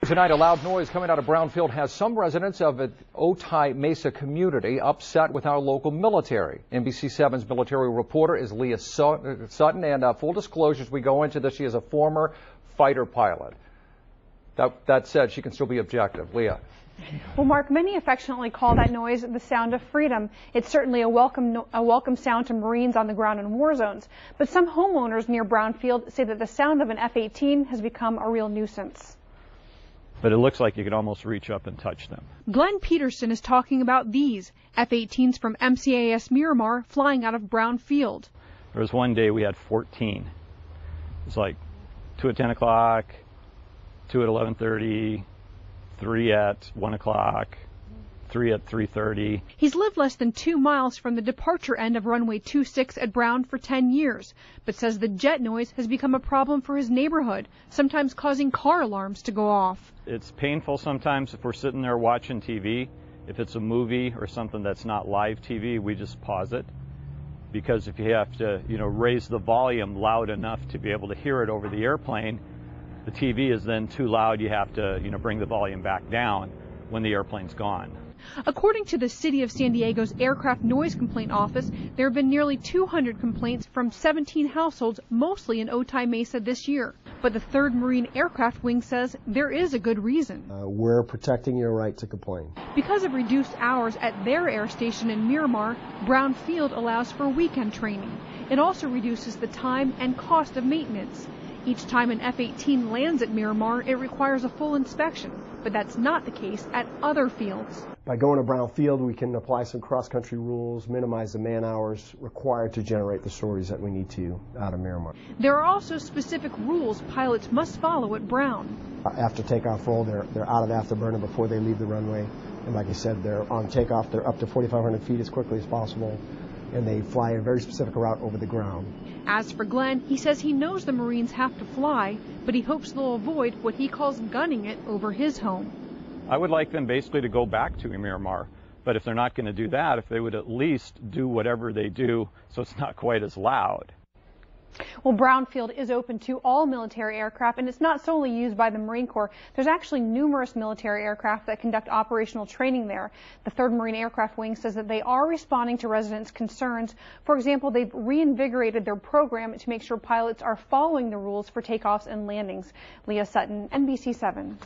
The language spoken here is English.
Tonight, a loud noise coming out of Brownfield has some residents of the Otay Mesa community upset with our local military. NBC 7's military reporter is Leah Sutton, and full disclosure as we go into this, she is a former fighter pilot. That said, she can still be objective. Leah. Well, Mark, many affectionately call that noise the sound of freedom. It's certainly a welcome sound to Marines on the ground in war zones. But some homeowners near Brownfield say that the sound of an F-18 has become a real nuisance. But it looks like you could almost reach up and touch them. Glenn Peterson is talking about these F-18s from MCAS Miramar flying out of Brownfield. There was one day we had 14. It was like 2 at 10 o'clock, 2 at 11:30, 3 at 1 o'clock, 3 at 3:30. He's lived less than 2 miles from the departure end of runway 26 at Brown for 10 years, but says the jet noise has become a problem for his neighborhood, sometimes causing car alarms to go off. It's painful sometimes if we're sitting there watching TV. If it's a movie or something that's not live TV, we just pause it. Because if you have to, raise the volume loud enough to be able to hear it over the airplane, the TV is then too loud. You have to, bring the volume back down when the airplane's gone. According to the City of San Diego's Aircraft Noise Complaint Office, there have been nearly 200 complaints from 17 households, mostly in Otay Mesa this year. But the 3rd Marine Aircraft Wing says there is a good reason. We're protecting your right to complain. Because of reduced hours at their air station in Miramar, Brownfield allows for weekend training. It also reduces the time and cost of maintenance. Each time an F-18 lands at Miramar, it requires a full inspection, but that's not the case at other fields. By going to Brownfield, we can apply some cross-country rules, minimize the man hours required to generate the stories that we need to out of Miramar. There are also specific rules pilots must follow at Brown. After takeoff roll, they're out of afterburner before they leave the runway. And like I said, they're on takeoff, they're up to 4,500 feet as quickly as possible, and they fly a very specific route over the ground. As for Glenn, he says he knows the Marines have to fly, but he hopes they'll avoid what he calls gunning it over his home. I would like them basically to go back to Miramar, but if they're not going to do that, if they would at least do whatever they do so it's not quite as loud. Well, Brownfield is open to all military aircraft, and it's not solely used by the Marine Corps. There's actually numerous military aircraft that conduct operational training there. The 3rd Marine Aircraft Wing says that they are responding to residents' concerns. For example, they've reinvigorated their program to make sure pilots are following the rules for takeoffs and landings. Leah Sutton, NBC 7.